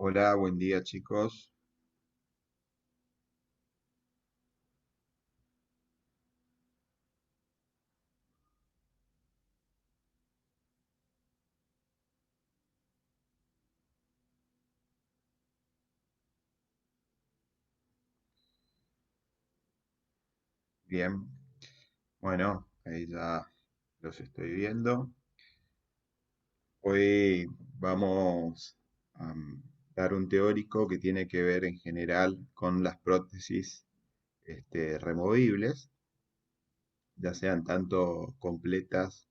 Hola, buen día chicos. Bien, bueno, ahí ya los estoy viendo. Hoy vamos a dar un teórico que tiene que ver en general con las prótesis removibles, ya sean tanto completas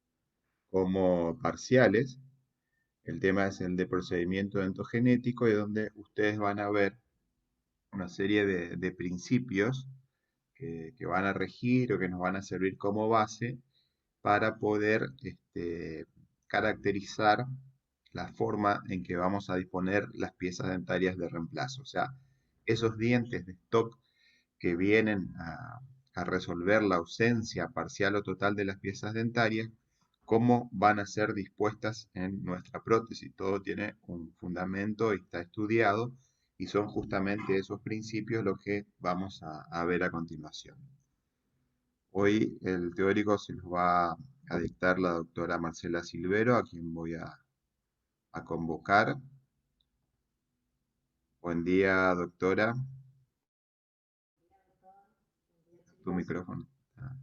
como parciales. El tema es el de procedimiento endogenético y donde ustedes van a ver una serie de principios que van a regir o que nos van a servir como base para poder caracterizar la forma en que vamos a disponer las piezas dentarias de reemplazo. O sea, esos dientes de stock que vienen a resolver la ausencia parcial o total de las piezas dentarias, cómo van a ser dispuestas en nuestra prótesis. Todo tiene un fundamento y está estudiado y son justamente esos principios los que vamos a ver a continuación. Hoy el teórico se los va a dictar la doctora Marcela Silvero, a quien voy a convocar. Buen día, doctora. Tu micrófono. Ah,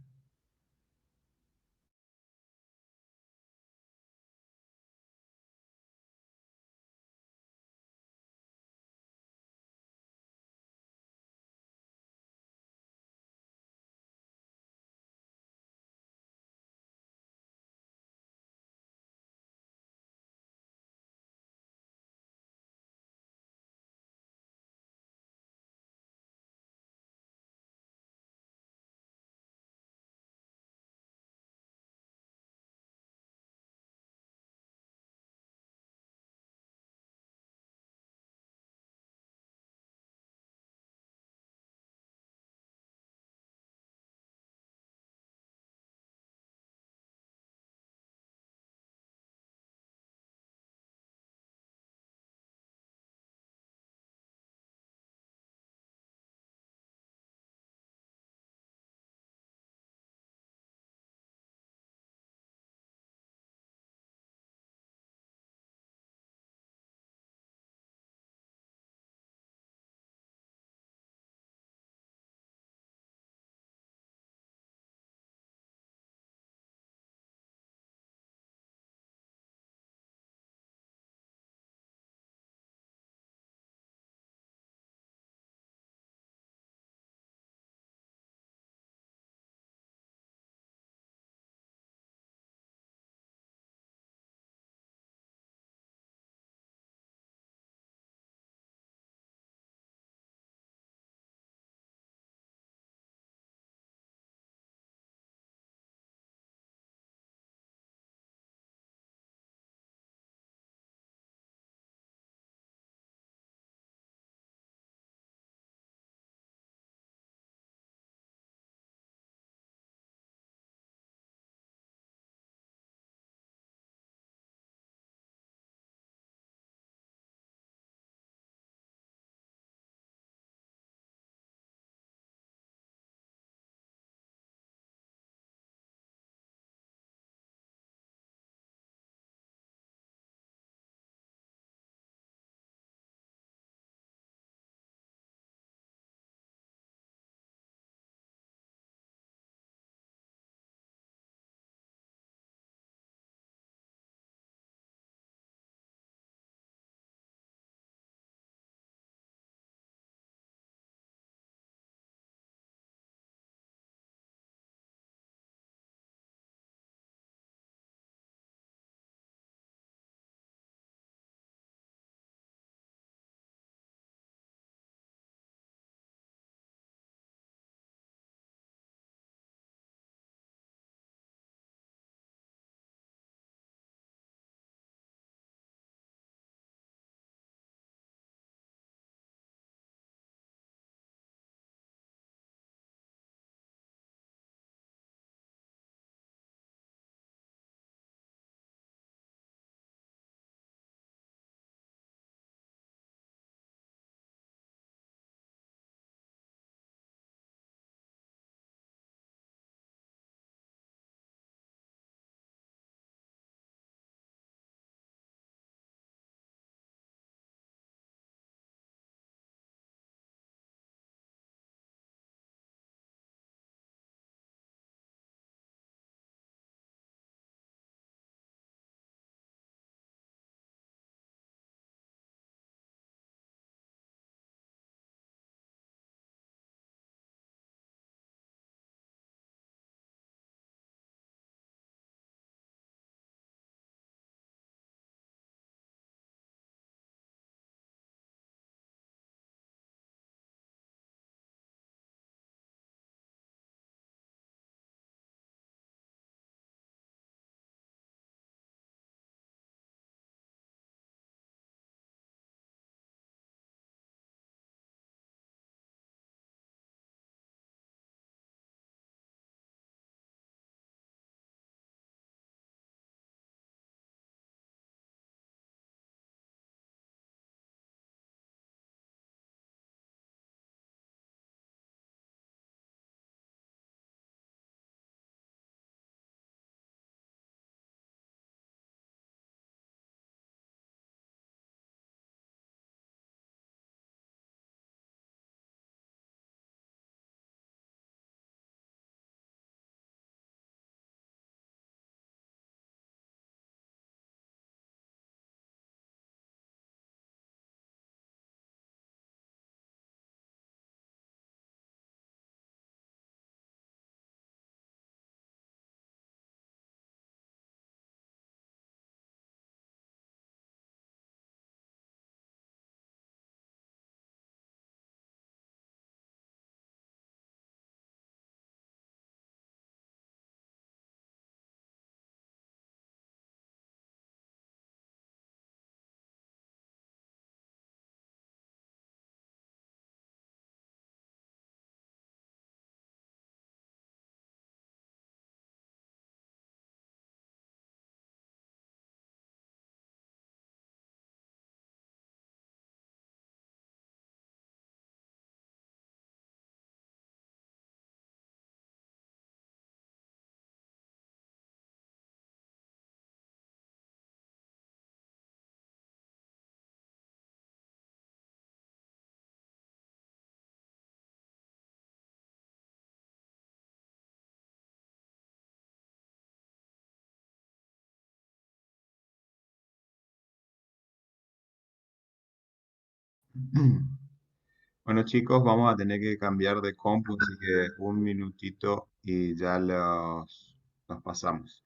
Bueno, chicos, vamos a tener que cambiar de compu, así que un minutito y ya los pasamos.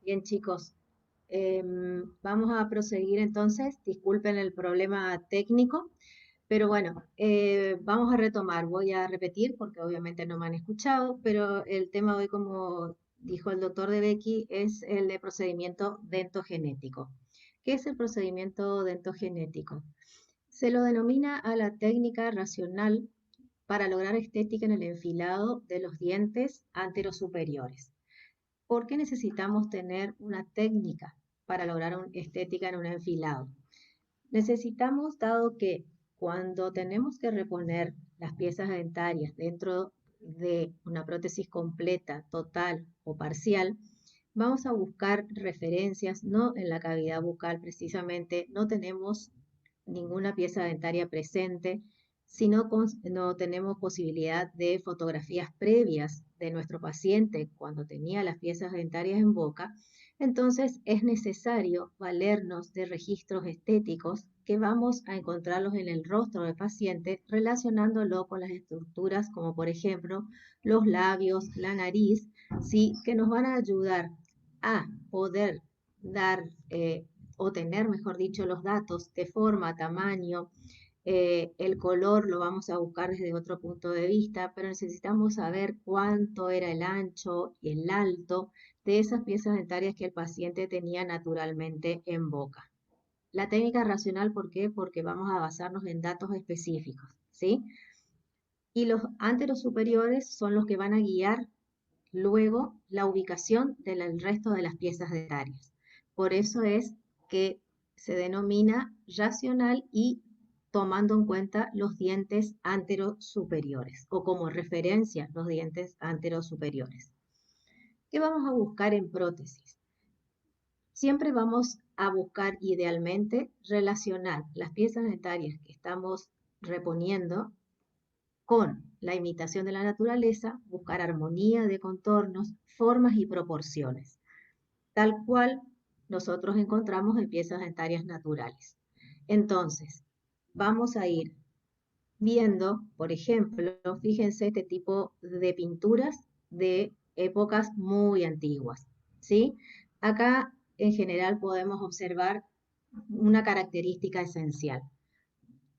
Bien, chicos, vamos a proseguir entonces. Disculpen el problema técnico, pero bueno, vamos a retomar. Voy a repetir porque obviamente no me han escuchado, pero el tema hoy, como dijo el doctor De Becky, es el de procedimiento dentogenético. ¿Qué es el procedimiento dentogenético? Se lo denomina a la técnica racional para lograr estética en el enfilado de los dientes anterosuperiores. ¿Por qué necesitamos tener una técnica para lograr una estética en un enfilado? Necesitamos, dado que cuando tenemos que reponer las piezas dentarias dentro de una prótesis completa, total o parcial, vamos a buscar referencias, no en la cavidad bucal precisamente, no tenemos ninguna pieza dentaria presente, sino no tenemos posibilidad de fotografías previas de nuestro paciente cuando tenía las piezas dentarias en boca. Entonces es necesario valernos de registros estéticos que vamos a encontrarlos en el rostro del paciente relacionándolo con las estructuras como por ejemplo los labios, la nariz, ¿sí? Que nos van a ayudar a poder dar o tener, mejor dicho, los datos de forma, tamaño, el color lo vamos a buscar desde otro punto de vista, pero necesitamos saber cuánto era el ancho y el alto de esas piezas dentarias que el paciente tenía naturalmente en boca. La técnica racional, ¿por qué? Porque vamos a basarnos en datos específicos, ¿sí? Y los anteros superiores son los que van a guiar luego la ubicación del resto de las piezas dentarias. Por eso es que se denomina racional y tomando en cuenta los dientes anterosuperiores o como referencia los dientes anterosuperiores. ¿Qué vamos a buscar en prótesis? Siempre vamos a buscar idealmente relacionar las piezas dentarias que estamos reponiendo con la imitación de la naturaleza, buscar armonía de contornos, formas y proporciones, tal cual nosotros encontramos en piezas dentarias naturales. Entonces, vamos a ir viendo, por ejemplo, fíjense este tipo de pinturas de épocas muy antiguas, ¿sí? Acá en general podemos observar una característica esencial.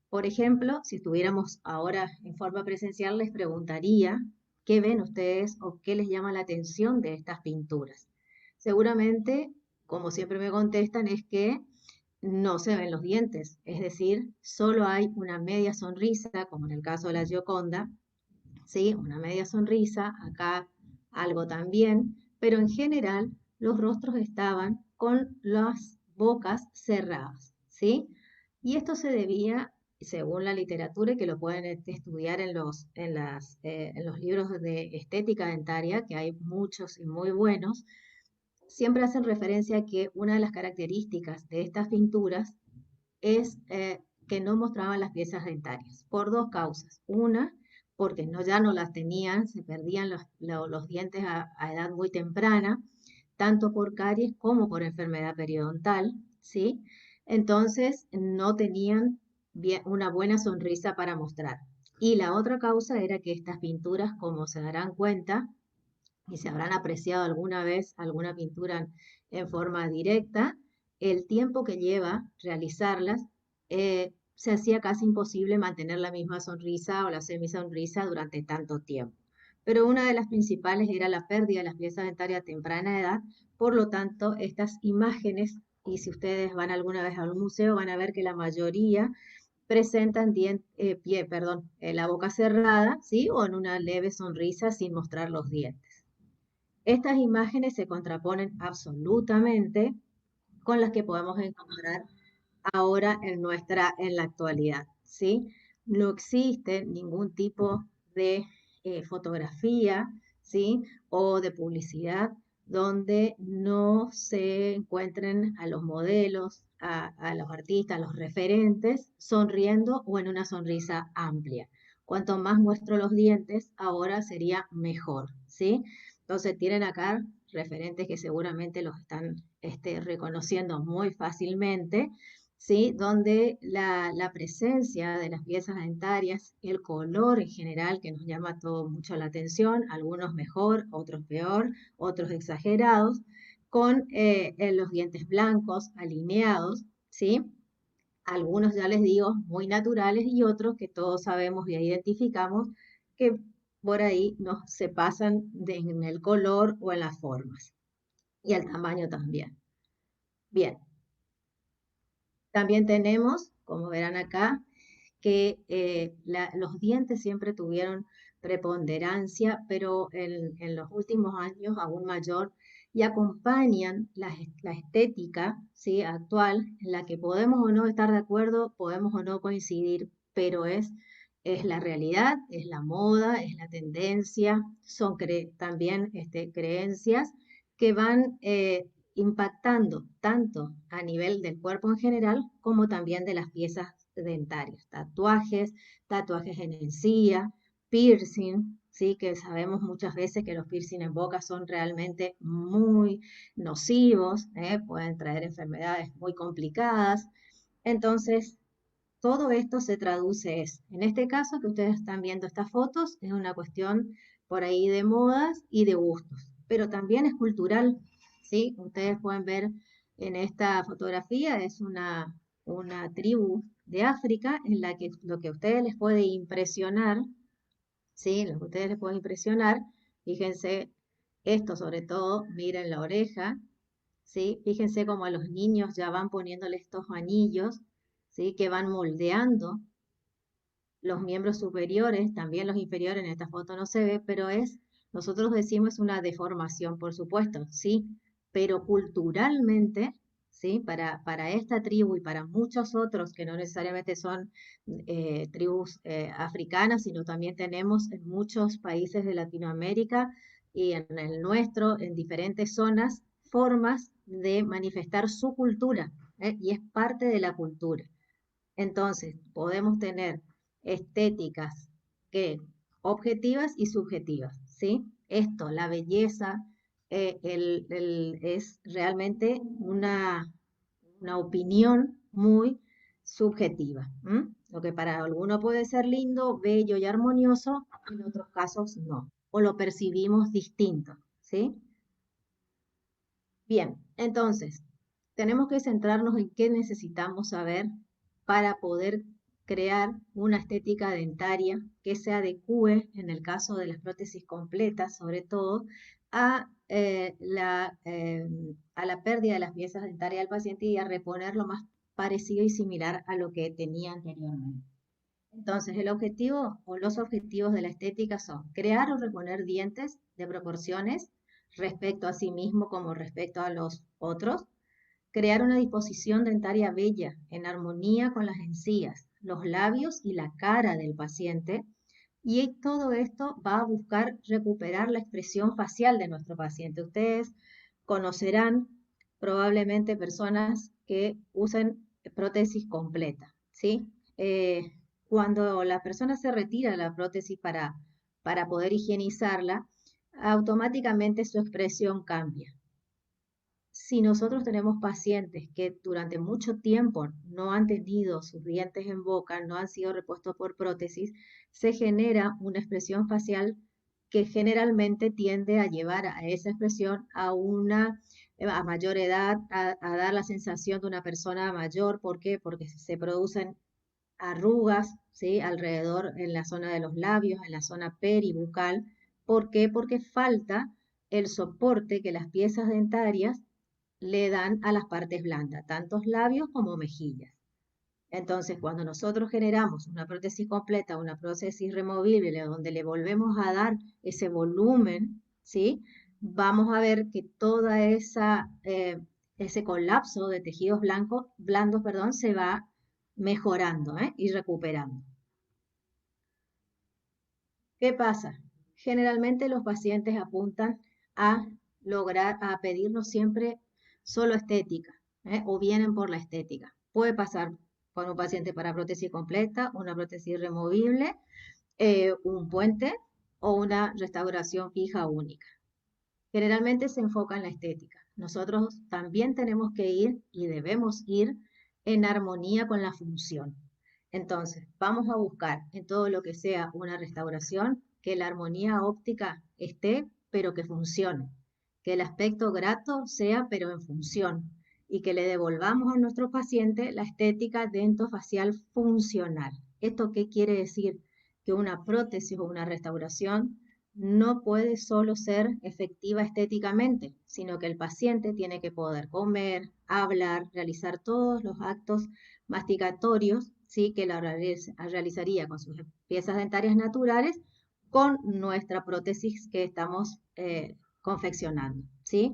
Por ejemplo, si estuviéramos ahora en forma presencial, les preguntaría qué ven ustedes o qué les llama la atención de estas pinturas. Seguramente, como siempre me contestan, es que no se ven los dientes, es decir, solo hay una media sonrisa, como en el caso de la Gioconda, ¿sí? Una media sonrisa, acá algo también, pero en general los rostros estaban con las bocas cerradas, ¿sí? Y esto se debía, según la literatura, y que lo pueden estudiar en los libros de estética dentaria, que hay muchos y muy buenos, siempre hacen referencia a que una de las características de estas pinturas es que no mostraban las piezas dentarias, por dos causas. Una, porque no, ya no las tenían, se perdían los dientes a edad muy temprana, tanto por caries como por enfermedad periodontal, ¿sí? Entonces no tenían una buena sonrisa para mostrar. Y la otra causa era que estas pinturas, como se darán cuenta, y se habrán apreciado alguna vez alguna pintura en forma directa, el tiempo que lleva realizarlas se hacía casi imposible mantener la misma sonrisa o la semisonrisa durante tanto tiempo. Pero una de las principales era la pérdida de las piezas dentarias a temprana edad, por lo tanto, estas imágenes, y si ustedes van alguna vez a un museo, van a ver que la mayoría presentan la boca cerrada, ¿sí? O en una leve sonrisa sin mostrar los dientes. Estas imágenes se contraponen absolutamente con las que podemos encontrar ahora en la actualidad, ¿sí? No existe ningún tipo de fotografía, ¿sí? O de publicidad donde no se encuentren a los modelos, a los artistas, a los referentes, sonriendo o en una sonrisa amplia. Cuanto más muestro los dientes, ahora sería mejor, ¿sí? Entonces tienen acá referentes que seguramente los están reconociendo muy fácilmente, ¿sí? Donde la presencia de las piezas dentarias, el color en general, que nos llama todo mucho la atención, algunos mejor, otros peor, otros exagerados, con los dientes blancos, alineados, ¿sí? Algunos, ya les digo, muy naturales y otros que todos sabemos y identificamos que por ahí se pasan en el color o en las formas y el tamaño también. Bien, también tenemos, como verán acá, que los dientes siempre tuvieron preponderancia, pero en los últimos años aún mayor, y acompañan la estética, ¿sí? Actual, en la que podemos o no estar de acuerdo, podemos o no coincidir, pero es la realidad, es la moda, es la tendencia, son también creencias que van impactando tanto a nivel del cuerpo en general como también de las piezas dentarias, tatuajes en encía, piercing, ¿sí? Que sabemos muchas veces que los piercing en boca son realmente muy nocivos, pueden traer enfermedades muy complicadas. Entonces, todo esto se traduce en este caso que ustedes están viendo estas fotos, es una cuestión por ahí de modas y de gustos, pero también es cultural, ¿sí? Ustedes pueden ver en esta fotografía, es una tribu de África en la que lo que a ustedes les puede impresionar, ¿sí? Lo que a ustedes les puede impresionar, fíjense, esto sobre todo, miren la oreja, ¿sí? Fíjense cómo a los niños ya van poniéndole estos anillos, ¿sí? Que van moldeando los miembros superiores, también los inferiores, en esta foto no se ve, pero nosotros decimos una deformación, por supuesto, ¿sí? Pero culturalmente, ¿sí? Para esta tribu y para muchos otros que no necesariamente son tribus africanas, sino también tenemos en muchos países de Latinoamérica y en el nuestro, en diferentes zonas, formas de manifestar su cultura, y es parte de la cultura. Entonces, podemos tener estéticas que objetivas y subjetivas, ¿sí? Esto, la belleza, es realmente una opinión muy subjetiva. ¿M? Lo que para alguno puede ser lindo, bello y armonioso, en otros casos no, o lo percibimos distinto, ¿sí? Bien, entonces, tenemos que centrarnos en qué necesitamos saber para poder crear una estética dentaria que se adecue, en el caso de las prótesis completas, sobre todo, a la pérdida de las piezas dentarias del paciente y a reponer lo más parecido y similar a lo que tenía anteriormente. Entonces, el objetivo o los objetivos de la estética son crear o reponer dientes de proporciones respecto a sí mismo como respecto a los otros, crear una disposición dentaria bella en armonía con las encías, los labios y la cara del paciente, y todo esto va a buscar recuperar la expresión facial de nuestro paciente. Ustedes conocerán probablemente personas que usen prótesis completa, ¿sí? Cuando la persona se retira la prótesis para poder higienizarla, automáticamente su expresión cambia. Si nosotros tenemos pacientes que durante mucho tiempo no han tenido sus dientes en boca, no han sido repuestos por prótesis, se genera una expresión facial que generalmente tiende a llevar a esa expresión a mayor edad, a dar la sensación de una persona mayor. ¿Por qué? Porque se producen arrugas, ¿sí? Alrededor en la zona de los labios, en la zona peribucal. ¿Por qué? Porque falta el soporte que las piezas dentarias le dan a las partes blandas, tanto labios como mejillas. Entonces, cuando nosotros generamos una prótesis completa, una prótesis removible, donde le volvemos a dar ese volumen, ¿sí? Vamos a ver que toda ese colapso de tejidos blandos, perdón, se va mejorando, y recuperando. ¿Qué pasa? Generalmente los pacientes apuntan a a pedirnos siempre solo estética, o vienen por la estética. Puede pasar por un paciente para prótesis completa, una prótesis removible, un puente o una restauración fija única. Generalmente se enfoca en la estética. Nosotros también tenemos que ir y debemos ir en armonía con la función. Entonces, vamos a buscar en todo lo que sea una restauración que la armonía óptica esté, pero que funcione. Que el aspecto grato sea, pero en función. Y que le devolvamos a nuestro paciente la estética dentofacial funcional. ¿Esto qué quiere decir? Que una prótesis o una restauración no puede solo ser efectiva estéticamente, sino que el paciente tiene que poder comer, hablar, realizar todos los actos masticatorios, ¿sí? Que la realizaría con sus piezas dentarias naturales, con nuestra prótesis que estamos confeccionando, ¿sí?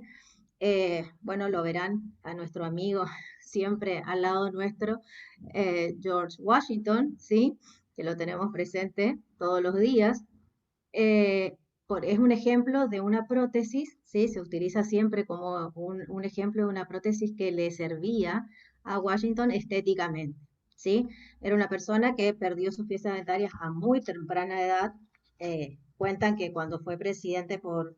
Bueno, lo verán a nuestro amigo siempre al lado nuestro, George Washington, ¿sí? Que lo tenemos presente todos los días. eh, es un ejemplo de una prótesis, ¿sí? Se utiliza siempre como un ejemplo de una prótesis que le servía a Washington estéticamente, ¿sí? Era una persona que perdió sus piezas dentarias a muy temprana edad. Cuentan que cuando fue presidente por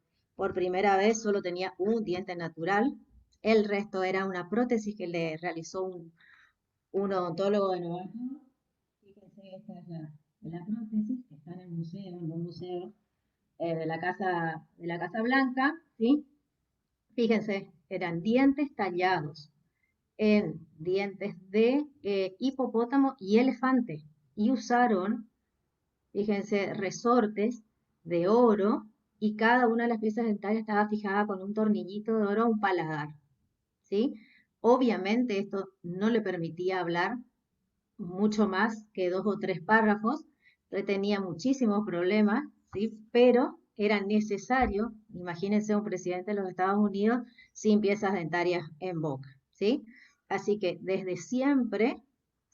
primera vez solo tenía un diente natural, el resto era una prótesis que le realizó un odontólogo de Nueva York. Fíjense, esta es la prótesis que está en el museo, en un museo de la Casa Blanca, ¿sí? Fíjense, eran dientes tallados en dientes de hipopótamo y elefante y usaron, fíjense, resortes de oro y cada una de las piezas dentarias estaba fijada con un tornillito de oro a un paladar, ¿sí? Obviamente esto no le permitía hablar mucho más que 2 o 3 párrafos, tenía muchísimos problemas, ¿sí? Pero era necesario, imagínense un presidente de los Estados Unidos sin piezas dentarias en boca, ¿sí? Así que desde siempre,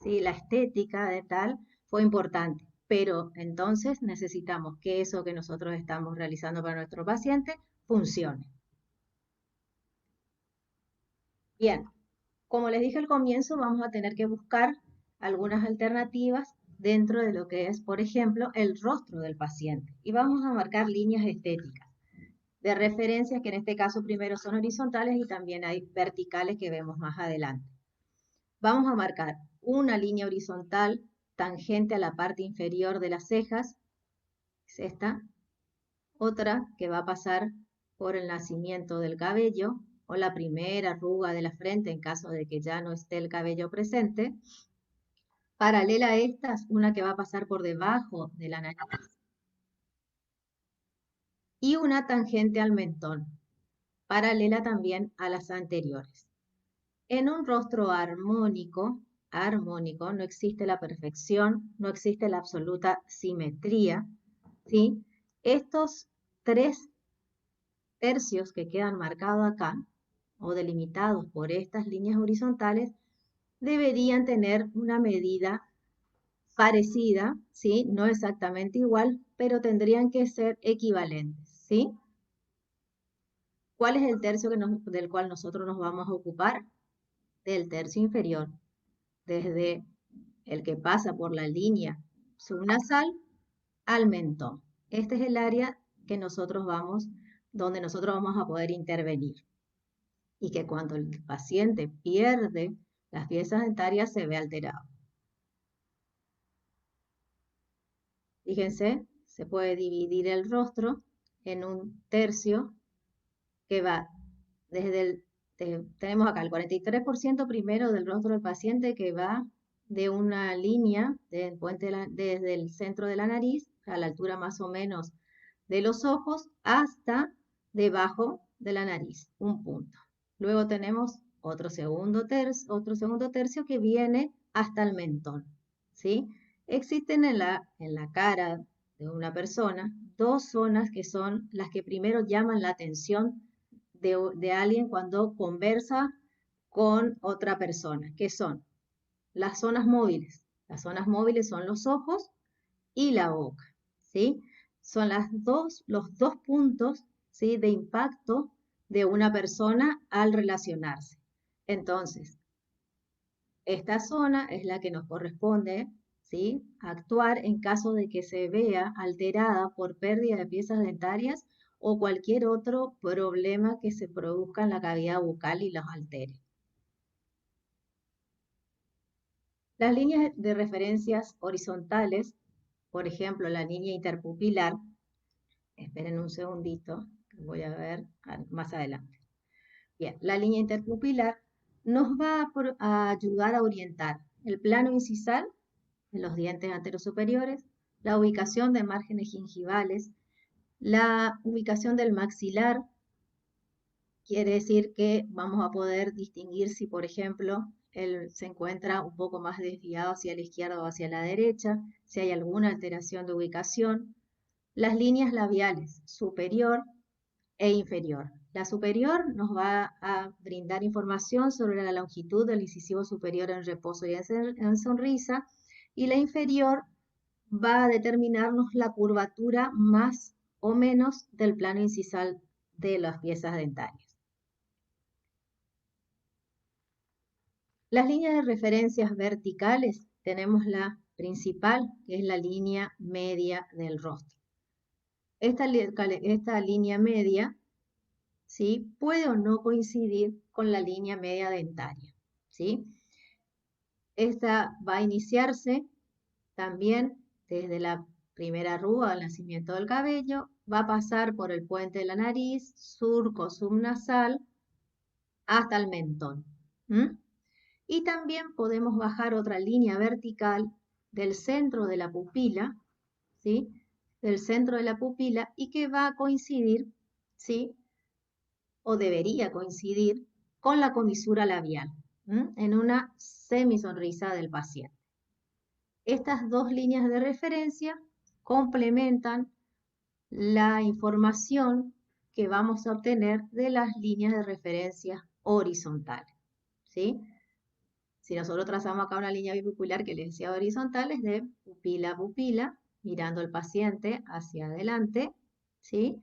¿sí? La estética de tal fue importante, pero entonces necesitamos que eso que nosotros estamos realizando para nuestro paciente funcione. Bien, como les dije al comienzo, vamos a tener que buscar algunas alternativas dentro de lo que es, por ejemplo, el rostro del paciente. Y vamos a marcar líneas estéticas de referencia, que en este caso primero son horizontales y también hay verticales que vemos más adelante. Vamos a marcar una línea horizontal tangente a la parte inferior de las cejas, es esta. Otra que va a pasar por el nacimiento del cabello o la primera arruga de la frente en caso de que ya no esté el cabello presente. Paralela a estas, una que va a pasar por debajo de la nariz y una tangente al mentón, paralela también a las anteriores. En un rostro armónico, no existe la perfección, no existe la absoluta simetría, ¿sí? Estos 3 tercios que quedan marcados acá, o delimitados por estas líneas horizontales, deberían tener una medida parecida, ¿sí? No exactamente igual, pero tendrían que ser equivalentes, ¿sí? ¿Cuál es el tercio del cual nosotros nos vamos a ocupar? Del tercio inferior, desde el que pasa por la línea subnasal al mentón. Este es el área que donde nosotros vamos a poder intervenir. Y que cuando el paciente pierde las piezas dentarias se ve alterado. Fíjense, se puede dividir el rostro en un tercio que va tenemos acá el 43% primero del rostro del paciente que va de una línea desde el centro de la nariz a la altura más o menos de los ojos hasta debajo de la nariz, un punto. Luego tenemos otro segundo tercio que viene hasta el mentón, ¿sí? Existen en la cara de una persona 2 zonas que son las que primero llaman la atención de alguien cuando conversa con otra persona, que son las zonas móviles. Las zonas móviles son los ojos y la boca, ¿sí? Son los dos puntos, ¿sí? De impacto de una persona al relacionarse. Entonces, esta zona es la que nos corresponde, ¿sí? Actuar en caso de que se vea alterada por pérdida de piezas dentarias o cualquier otro problema que se produzca en la cavidad bucal y los altere. Las líneas de referencias horizontales, por ejemplo, la línea interpupilar, esperen un segundito, que voy a ver más adelante. Bien, la línea interpupilar nos va a ayudar a orientar el plano incisal de los dientes anterosuperiores, la ubicación de márgenes gingivales, la ubicación del maxilar. Quiere decir que vamos a poder distinguir si, por ejemplo, él se encuentra un poco más desviado hacia la izquierda o hacia la derecha, si hay alguna alteración de ubicación. Las líneas labiales, superior e inferior. La superior nos va a brindar información sobre la longitud del incisivo superior en reposo y en sonrisa, y la inferior va a determinarnos la curvatura más o menos del plano incisal de las piezas dentarias. Las líneas de referencias verticales, tenemos la principal, que es la línea media del rostro. Esta línea media, ¿sí? Puede o no coincidir con la línea media dentaria, ¿sí? Esta va a iniciarse también desde la primera arruga al nacimiento del cabello, va a pasar por el puente de la nariz, surco subnasal, hasta el mentón. Y también podemos bajar otra línea vertical del centro de la pupila, ¿sí? Del centro de la pupila, y que va a coincidir, ¿sí? O debería coincidir con la comisura labial, en una semisonrisa del paciente. Estas dos líneas de referencia complementan la información que vamos a obtener de las líneas de referencia horizontales, ¿sí? Si nosotros trazamos acá una línea bipupilar que les decía horizontal, es de pupila a pupila, mirando al paciente hacia adelante, ¿sí?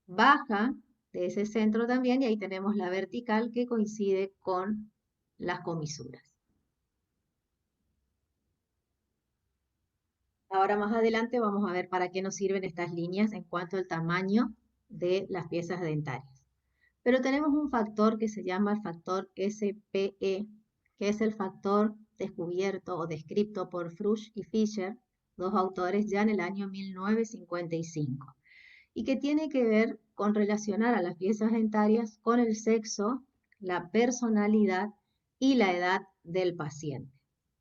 Baja de ese centro también y ahí tenemos la vertical que coincide con las comisuras. Ahora más adelante vamos a ver para qué nos sirven estas líneas en cuanto al tamaño de las piezas dentarias. Pero tenemos un factor que se llama el factor SPE, que es el factor descubierto o descrito por Frusch y Fischer, dos autores ya en el año 1955, y que tiene que ver con relacionar a las piezas dentarias con el sexo, la personalidad y la edad del paciente.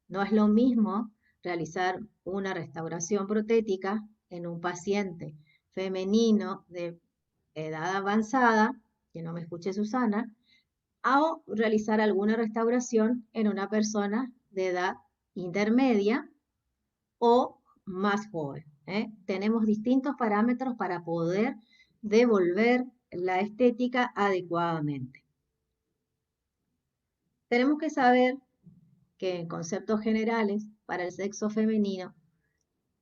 No es lo mismo realizar una restauración protética en un paciente femenino de edad avanzada, que no me escuche Susana, o realizar alguna restauración en una persona de edad intermedia o más joven. Tenemos distintos parámetros para poder devolver la estética adecuadamente. Tenemos que saber que en conceptos generales, para el sexo femenino,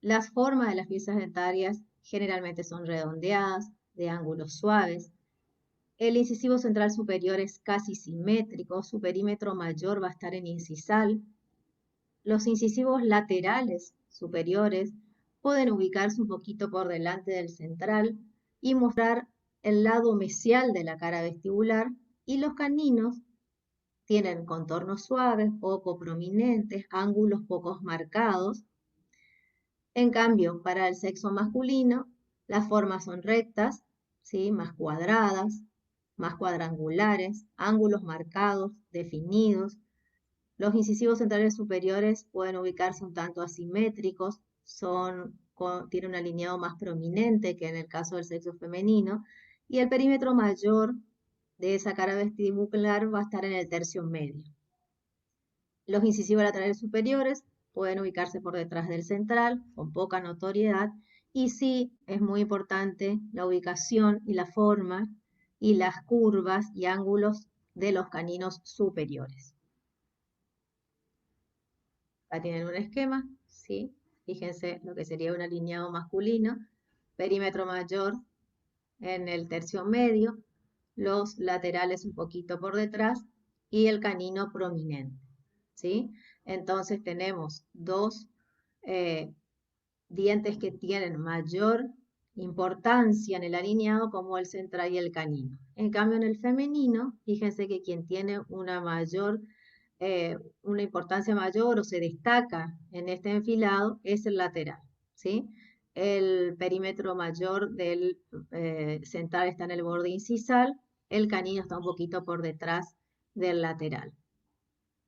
las formas de las piezas dentarias generalmente son redondeadas, de ángulos suaves. El incisivo central superior es casi simétrico, su perímetro mayor va a estar en incisal. Los incisivos laterales superiores pueden ubicarse un poquito por delante del central y mostrar el lado mesial de la cara vestibular, y los caninos tienen contornos suaves, poco prominentes, ángulos pocos marcados. En cambio, para el sexo masculino, las formas son rectas, ¿sí? Más cuadradas, más cuadrangulares, ángulos marcados, definidos. Los incisivos centrales superiores pueden ubicarse un tanto asimétricos, tienen un alineado más prominente que en el caso del sexo femenino, y el perímetro mayor de esa cara vestibular va a estar en el tercio medio. Los incisivos laterales superiores pueden ubicarse por detrás del central, con poca notoriedad, y sí es muy importante la ubicación y la forma y las curvas y ángulos de los caninos superiores. Acá tienen un esquema, ¿sí? Fíjense lo que sería un alineado masculino, perímetro mayor en el tercio medio, los laterales un poquito por detrás y el canino prominente, ¿sí? Entonces tenemos dos dientes que tienen mayor importancia en el alineado, como el central y el canino. En cambio, en el femenino, fíjense que quien tiene una importancia mayor o se destaca en este enfilado es el lateral, ¿sí? El perímetro mayor del central está en el borde incisal, el canino está un poquito por detrás del lateral.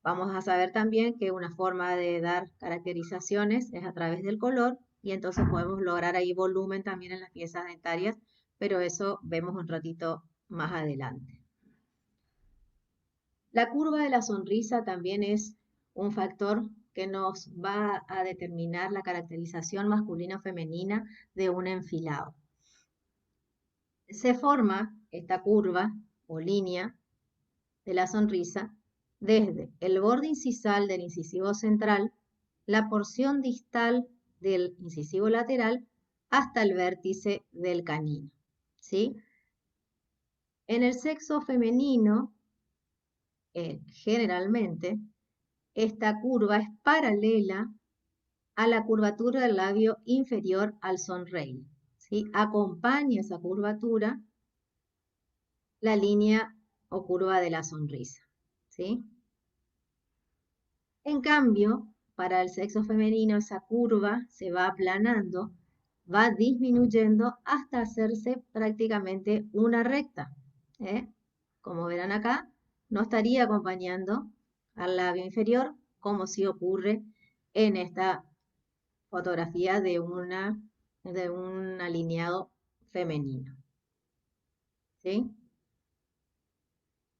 Vamos a saber también que una forma de dar caracterizaciones es a través del color, y entonces podemos lograr ahí volumen también en las piezas dentarias, pero eso vemos un ratito más adelante. La curva de la sonrisa también es un factor que nos va a determinar la caracterización masculina o femenina de un enfilado. Se forma esta curva o línea de la sonrisa desde el borde incisal del incisivo central, la porción distal del incisivo lateral, hasta el vértice del canino, ¿sí? En el sexo femenino, generalmente, esta curva es paralela a la curvatura del labio inferior al sonreír, ¿sí? Acompaña esa curvatura la línea o curva de la sonrisa, ¿sí? En cambio, para el sexo femenino esa curva se va aplanando, va disminuyendo hasta hacerse prácticamente una recta, ¿eh? Como verán acá, no estaría acompañando al labio inferior como si ocurre en esta fotografía de un alineado femenino, ¿sí?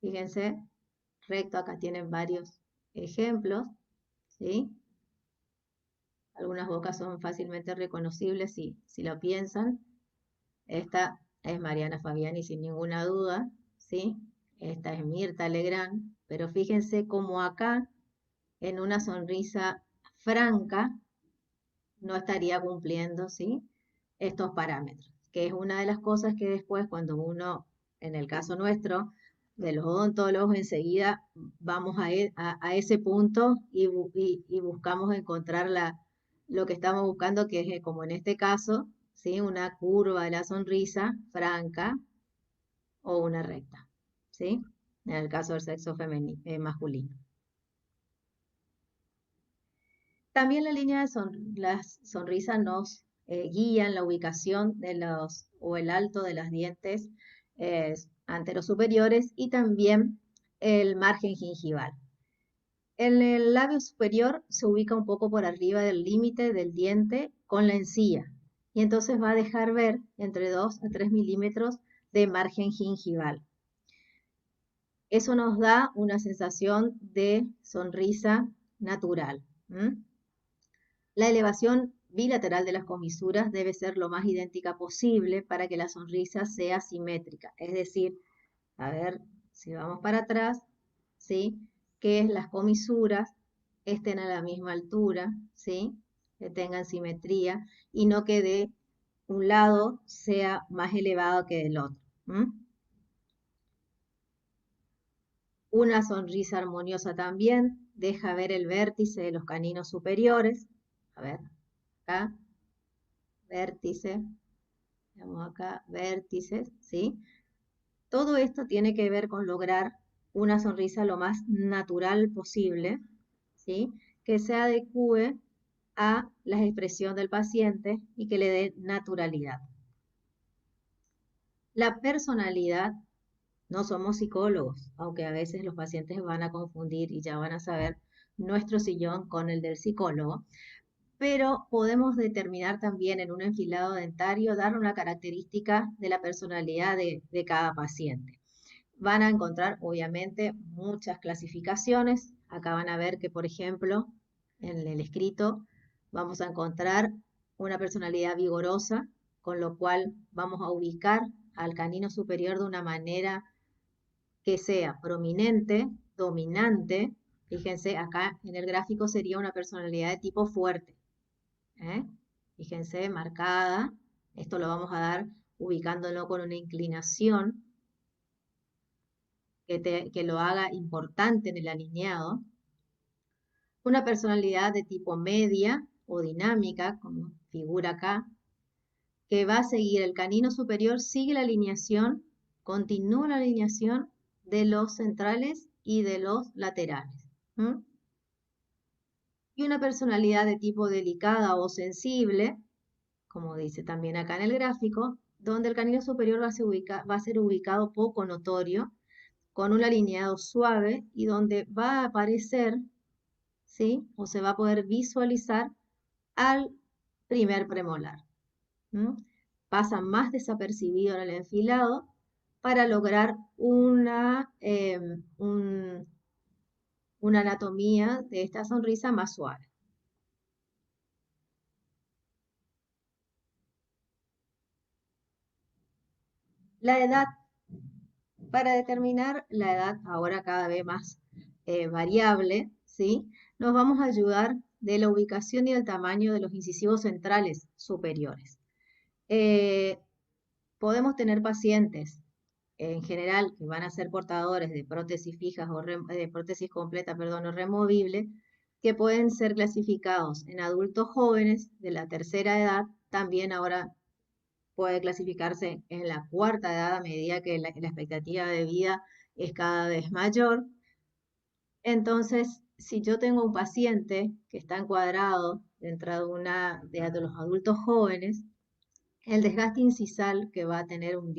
Fíjense, recto, acá tienen varios ejemplos, ¿sí? Algunas bocas son fácilmente reconocibles si lo piensan. Esta es Mariana Fabiani sin ninguna duda, ¿sí? Esta es Mirta Legrand, pero fíjense cómo acá en una sonrisa franca no estaría cumpliendo, ¿sí?, estos parámetros, que es una de las cosas que después cuando uno, en el caso nuestro, de los odontólogos, enseguida vamos a ese punto y buscamos encontrar lo que estamos buscando, que es como en este caso, ¿sí?, una curva de la sonrisa franca o una recta, ¿sí?, en el caso del sexo masculino. También la línea de las sonrisas nos guían la ubicación de o el alto de los dientes anterosuperiores y también el margen gingival. En el labio superior se ubica un poco por arriba del límite del diente con la encía y entonces va a dejar ver entre 2 a 3 milímetros de margen gingival. Eso nos da una sensación de sonrisa natural. La elevación bilateral de las comisuras debe ser lo más idéntica posible para que la sonrisa sea simétrica. Es decir, a ver, si vamos para atrás, ¿sí?, que las comisuras estén a la misma altura, ¿sí?, que tengan simetría y no que de un lado sea más elevado que del otro. Una sonrisa armoniosa también deja ver el vértice de los caninos superiores. A ver, acá, vértice, veamos acá, vértices, ¿sí? Todo esto tiene que ver con lograr una sonrisa lo más natural posible, ¿sí?, que se adecue a la expresión del paciente y que le dé naturalidad. La personalidad, no somos psicólogos, aunque a veces los pacientes van a confundir y ya van a saber nuestro sillón con el del psicólogo, pero podemos determinar también en un enfilado dentario, dar una característica de la personalidad de cada paciente. Van a encontrar, obviamente, muchas clasificaciones. Acá van a ver que, por ejemplo, en el escrito vamos a encontrar una personalidad vigorosa, con lo cual vamos a ubicar al canino superior de una manera que sea prominente, dominante. Fíjense, acá en el gráfico sería una personalidad de tipo fuerte. Fíjense, marcada. Esto lo vamos a dar ubicándolo con una inclinación que lo haga importante en el alineado. Una personalidad de tipo media o dinámica, como figura acá, que va a seguir el canino superior, sigue la alineación, continúa la alineación de los centrales y de los laterales. Y una personalidad de tipo delicada o sensible, como dice también acá en el gráfico, donde el canino superior va a ser ubicado poco notorio, con un alineado suave y donde va a aparecer, ¿sí?, o se va a poder visualizar al primer premolar. Pasa más desapercibido en el enfilado para lograr una anatomía de esta sonrisa más suave. La edad. Para determinar la edad, ahora cada vez más variable, ¿sí?, nos vamos a ayudar de la ubicación y el tamaño de los incisivos centrales superiores. Podemos tener pacientes, en general, que van a ser portadores de prótesis fijas o de prótesis completa, perdón, o removible, que pueden ser clasificados en adultos jóvenes de la tercera edad. También ahora puede clasificarse en la cuarta edad a medida que la expectativa de vida es cada vez mayor. Entonces, si yo tengo un paciente que está encuadrado dentro de los adultos jóvenes, el desgaste incisal que va a tener un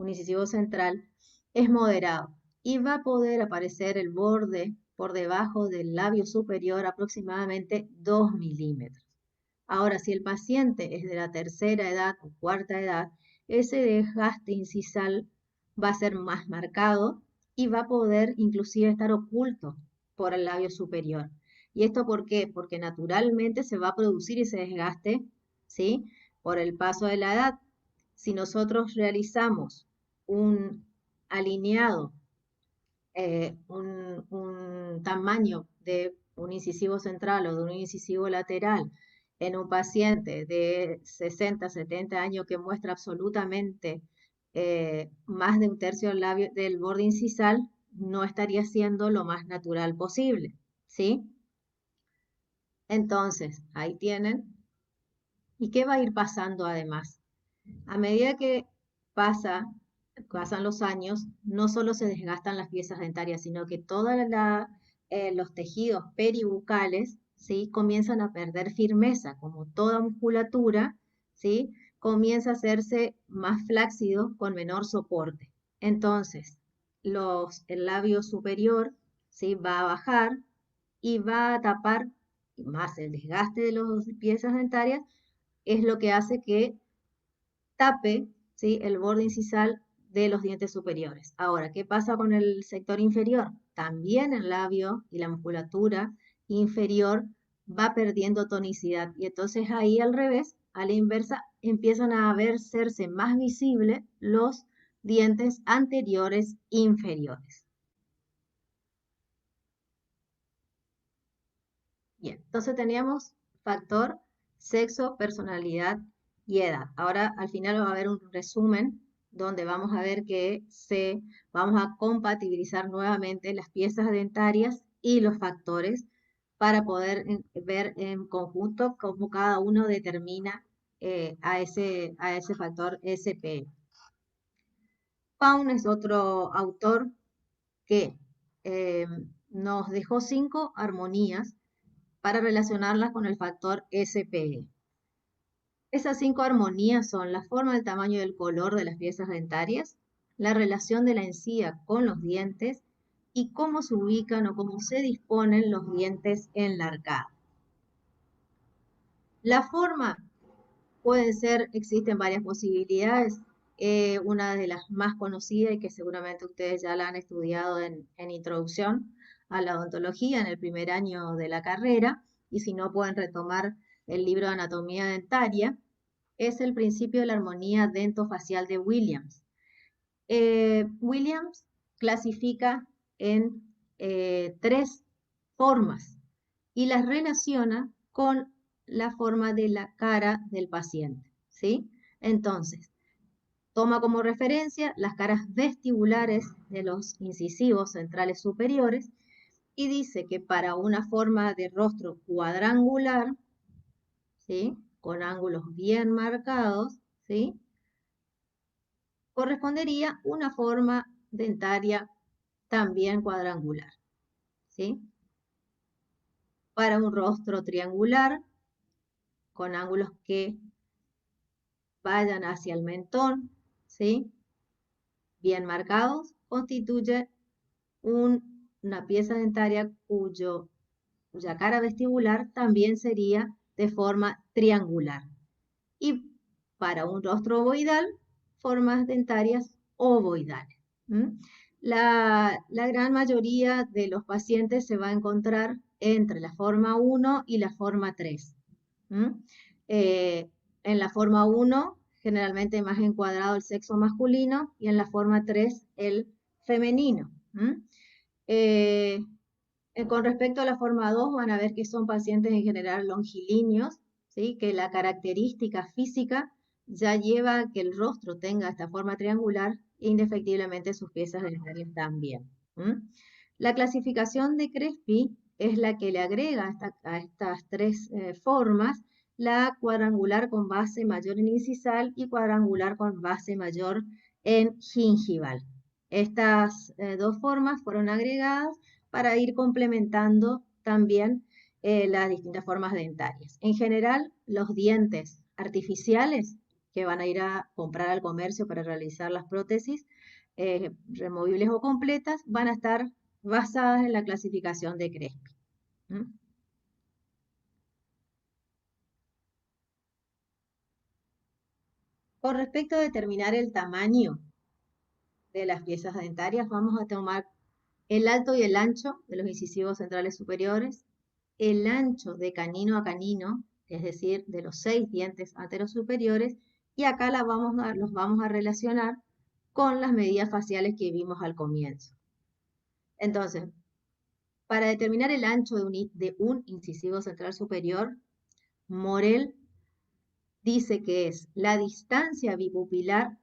incisivo central es moderado y va a poder aparecer el borde por debajo del labio superior aproximadamente 2 milímetros. Ahora, si el paciente es de la tercera edad o cuarta edad, ese desgaste incisal va a ser más marcado y va a poder inclusive estar oculto por el labio superior. ¿Y esto por qué? Porque naturalmente se va a producir ese desgaste, ¿sí?, por el paso de la edad. Si nosotros realizamos un alineado, un tamaño de un incisivo central o de un incisivo lateral en un paciente de 60, 70 años que muestra absolutamente más de un tercio del labio, del borde incisal, no estaría siendo lo más natural posible, ¿sí? Entonces, ahí tienen. ¿Y qué va a ir pasando además? A medida que pasan los años, no solo se desgastan las piezas dentarias, sino que todos los tejidos peribucales, ¿sí? Comienzan a perder firmeza, como toda musculatura, ¿sí? Comienza a hacerse más flácido con menor soporte. Entonces, el labio superior, ¿sí? Va a bajar y va a tapar, más el desgaste de las piezas dentarias, es lo que hace que tape, ¿sí? El borde incisal de los dientes superiores. Ahora, ¿qué pasa con el sector inferior? También el labio y la musculatura inferior va perdiendo tonicidad. Y entonces ahí al revés, a la inversa, empiezan a hacerse más visibles los dientes anteriores inferiores. Bien, entonces teníamos factor, sexo, personalidad y edad. Ahora al final va a haber un resumen donde vamos a ver vamos a compatibilizar nuevamente las piezas dentarias y los factores para poder ver en conjunto cómo cada uno determina a ese factor SP. Paun es otro autor que eh, nos dejó 5 armonías para relacionarlas con el factor SPE. Esas 5 armonías son la forma, el tamaño y el color de las piezas dentarias, la relación de la encía con los dientes y cómo se ubican o cómo se disponen los dientes en la arcada. La forma existen varias posibilidades. Una de las más conocidas y que seguramente ustedes ya la han estudiado en introducción a la odontología en el primer año de la carrera, y si no pueden retomar el libro de anatomía dentaria, es el principio de la armonía dentofacial de Williams. Williams clasifica en 3 formas y las relaciona con la forma de la cara del paciente, ¿sí? Entonces, toma como referencia las caras vestibulares de los incisivos centrales superiores y dice que para una forma de rostro cuadrangular, ¿sí? Con ángulos bien marcados, ¿sí? Correspondería una forma dentaria también cuadrangular, ¿sí? Para un rostro triangular, con ángulos que vayan hacia el mentón, ¿sí? Bien marcados, constituye una pieza dentaria cuya cara vestibular también sería de forma triangular. Y para un rostro ovoidal, formas dentarias ovoidales. La gran mayoría de los pacientes se va a encontrar entre la forma 1 y la forma 3. En la forma 1, generalmente más encuadrado el sexo masculino, y en la forma 3, el femenino. Eh, con respecto a la forma 2, van a ver que son pacientes en general longilíneos, ¿sí? Que la característica física ya lleva a que el rostro tenga esta forma triangular e indefectiblemente sus piezas dentarias también. La clasificación de Crespi es la que le agrega a estas 3 formas la cuadrangular con base mayor en incisal y cuadrangular con base mayor en gingival. Estas 2 formas fueron agregadas para ir complementando también las distintas formas dentarias. En general, los dientes artificiales que van a ir a comprar al comercio para realizar las prótesis removibles o completas van a estar basadas en la clasificación de Crespi. Con respecto a determinar el tamaño de las piezas dentarias, vamos a tomar el alto y el ancho de los incisivos centrales superiores, el ancho de canino a canino, es decir, de los 6 dientes anterosuperiores, y acá los vamos a relacionar con las medidas faciales que vimos al comienzo. Entonces, Para determinar el ancho de un incisivo central superior, Morel dice que es la distancia bipupilar,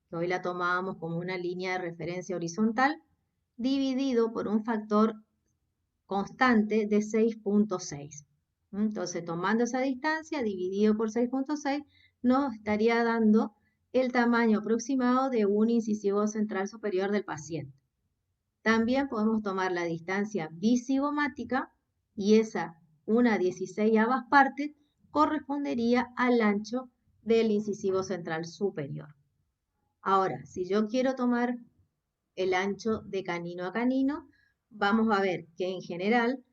que hoy la tomábamos como una línea de referencia horizontal, dividido por un factor constante de 6.6. Entonces, tomando esa distancia, dividido por 6.6, nos estaría dando el tamaño aproximado de un incisivo central superior del paciente. También podemos tomar la distancia bicigomática y esa, una 16ª parte, correspondería al ancho del incisivo central superior. Ahora, si yo quiero tomar el ancho de canino a canino, vamos a ver que en general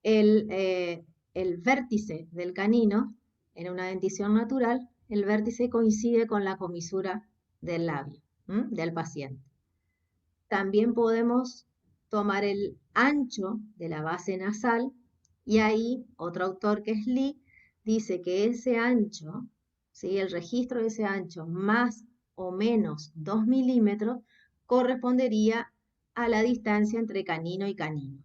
el vértice del canino, en una dentición natural, el vértice coincide con la comisura del labio del paciente. También podemos tomar el ancho de la base nasal y ahí otro autor que es Lee dice que ese ancho, ¿sí? El registro de ese ancho más o menos 2 milímetros correspondería a la distancia entre canino y canino.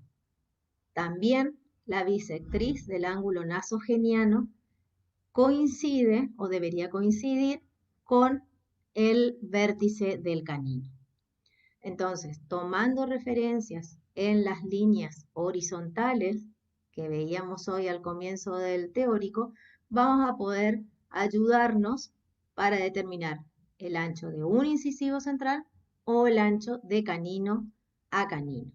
También la bisectriz del ángulo nasogeniano coincide o debería coincidir con el vértice del canino. Entonces, tomando referencias en las líneas horizontales que veíamos hoy al comienzo del teórico, vamos a poder ayudarnos para determinar el ancho de un incisivo central o el ancho de canino a canino.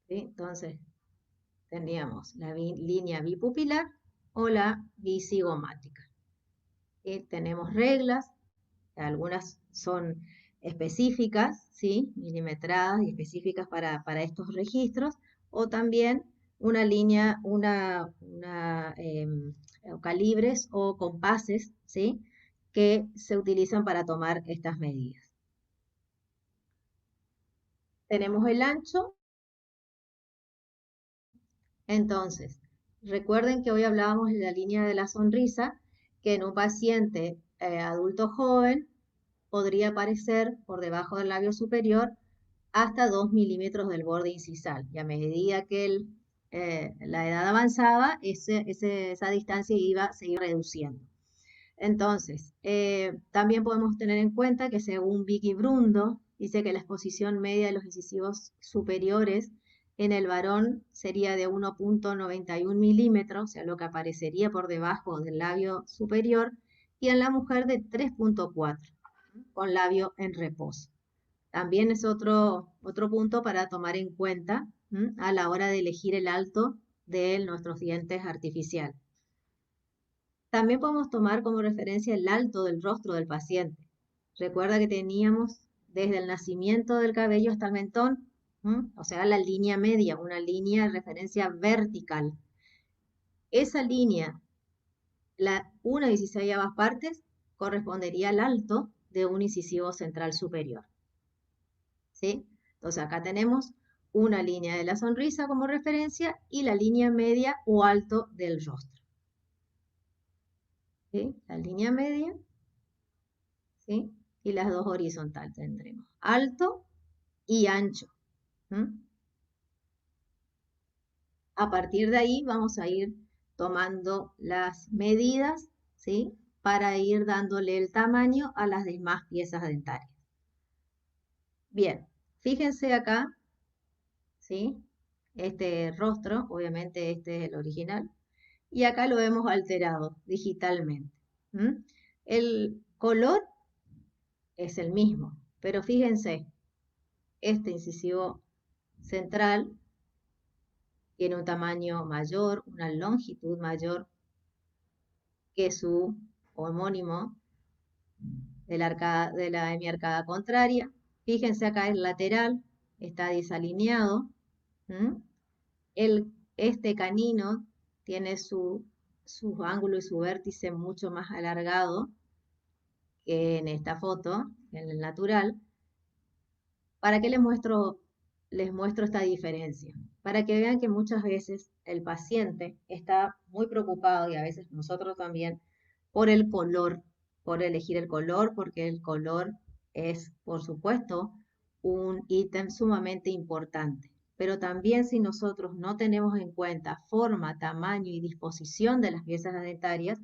¿Sí? Entonces, tendríamos la línea bipupilar o la bicigomática. Tenemos reglas, algunas son específicas, ¿sí? Milimetradas y específicas para estos registros, o también una línea, calibres o compases, ¿sí? Que se utilizan para tomar estas medidas. Tenemos el ancho. Entonces, recuerden que hoy hablábamos de la línea de la sonrisa, que en un paciente adulto joven podría aparecer por debajo del labio superior hasta 2 milímetros del borde incisal. Y a medida que la edad avanzaba, esa distancia se iba reduciendo. Entonces, también podemos tener en cuenta que según Vicky Brundo, dice que la exposición media de los incisivos superiores en el varón sería de 1.91 milímetros, o sea, lo que aparecería por debajo del labio superior, y en la mujer de 3.4, con labio en reposo. También es otro punto para tomar en cuenta a la hora de elegir el alto de nuestros dientes artificiales. También podemos tomar como referencia el alto del rostro del paciente. Recuerda que teníamos desde el nacimiento del cabello hasta el mentón, o sea, la línea media, una línea de referencia vertical. Esa línea, la 1/16 partes, correspondería al alto de un incisivo central superior. ¿Sí? Entonces acá tenemos una línea de la sonrisa como referencia y la línea media o alto del rostro. ¿Sí? La línea media, ¿sí? Y las dos horizontales tendremos alto y ancho. A partir de ahí vamos a ir tomando las medidas, ¿sí? Para ir dándole el tamaño a las demás piezas dentarias. Bien, fíjense acá, ¿sí? Este rostro, obviamente este es el original, y acá lo hemos alterado digitalmente. El color es el mismo, pero fíjense, este incisivo central tiene un tamaño mayor, una longitud mayor que su homónimo de la hemiarcada contraria. Fíjense acá el lateral, está desalineado. Este canino tiene su ángulo y su vértice mucho más alargado que en esta foto, en el natural. ¿Para qué les muestro esta diferencia? Para que vean que muchas veces el paciente está muy preocupado, y a veces nosotros también, por el color, por elegir el color, porque el color es, por supuesto, un ítem sumamente importante. Pero también si nosotros no tenemos en cuenta forma, tamaño y disposición de las piezas dentarias,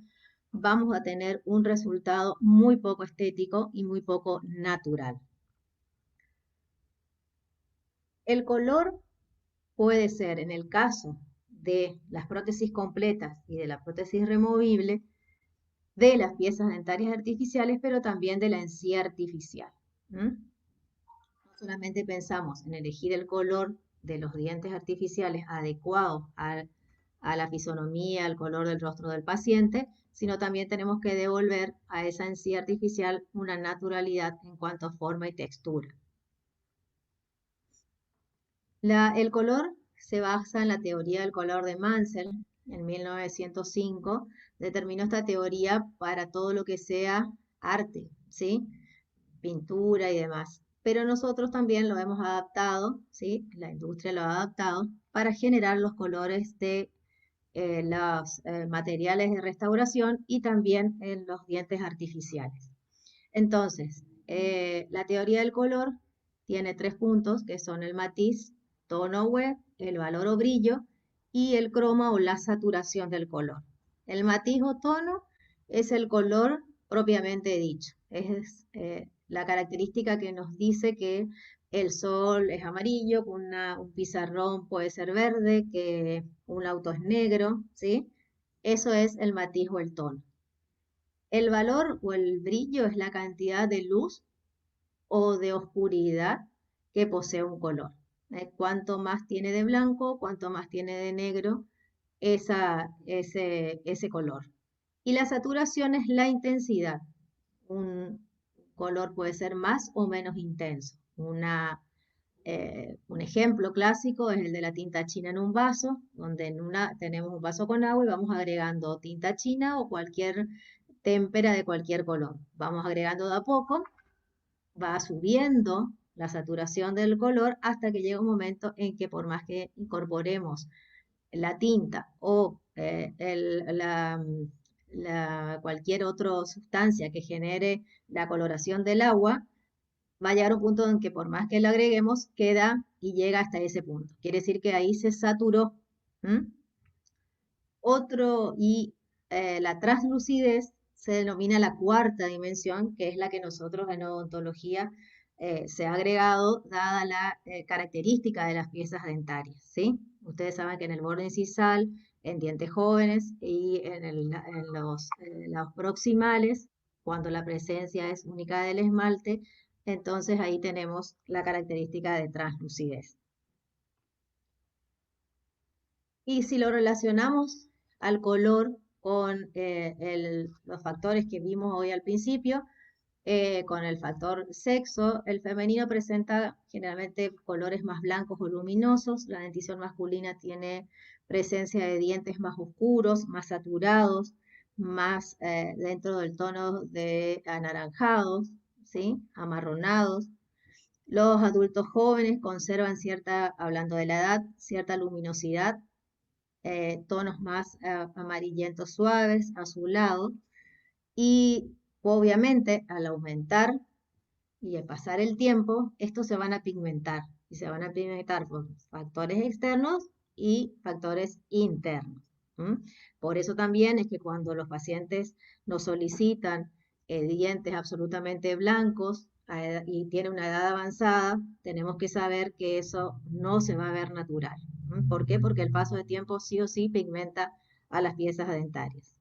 vamos a tener un resultado muy poco estético y muy poco natural. El color puede ser, en el caso de las prótesis completas y de la prótesis removible, de las piezas dentarias artificiales, pero también de la encía artificial. No solamente pensamos en elegir el color de los dientes artificiales adecuados a la fisonomía, al color del rostro del paciente, sino también tenemos que devolver a esa encía artificial una naturalidad en cuanto a forma y textura. El color se basa en la teoría del color de Mansell. En 1905 determinó esta teoría para todo lo que sea arte, ¿sí? Pintura y demás. Pero nosotros también lo hemos adaptado, ¿sí? La industria lo ha adaptado para generar los colores de los materiales de restauración y también en los dientes artificiales. Entonces, la teoría del color tiene 3 puntos, que son el matiz, tono web, el valor o brillo, y el croma o la saturación del color. El matiz o tono es el color propiamente dicho. Es la característica que nos dice que el sol es amarillo, que un pizarrón puede ser verde, que un auto es negro, ¿sí? Eso es el matiz o el tono. El valor o el brillo es la cantidad de luz o de oscuridad que posee un color. Cuanto más tiene de blanco, cuanto más tiene de negro ese color. Y la saturación es la intensidad. Un color puede ser más o menos intenso. Un ejemplo clásico es el de la tinta china en un vaso, donde tenemos un vaso con agua y vamos agregando tinta china o cualquier témpera de cualquier color. Vamos agregando de a poco, va subiendo la saturación del color hasta que llega un momento en que por más que incorporemos la tinta o cualquier otra sustancia que genere la coloración del agua, va a llegar un punto en que por más que lo agreguemos, queda y llega hasta ese punto. Quiere decir que ahí se saturó. La translucidez se denomina la cuarta dimensión, que es la que nosotros en odontología se ha agregado dada la característica de las piezas dentarias, ¿sí? Ustedes saben que en el borde incisal, en dientes jóvenes y en los proximales, cuando la presencia es única del esmalte, entonces ahí tenemos la característica de translucidez. Y si lo relacionamos al color con los factores que vimos hoy al principio, con el factor sexo, el femenino presenta generalmente colores más blancos o luminosos, la dentición masculina tiene presencia de dientes más oscuros, más saturados, más dentro del tono de anaranjados, ¿sí? Amarronados. Los adultos jóvenes conservan hablando de la edad, cierta luminosidad, tonos más amarillentos suaves, azulados, y obviamente al aumentar y al pasar el tiempo, estos se van a pigmentar, y se van a pigmentar por factores externos y factores internos. Por eso también es que cuando los pacientes nos solicitan dientes absolutamente blancos y tienen una edad avanzada, tenemos que saber que eso no se va a ver natural. ¿Por qué? Porque el paso de tiempo sí o sí pigmenta a las piezas dentarias.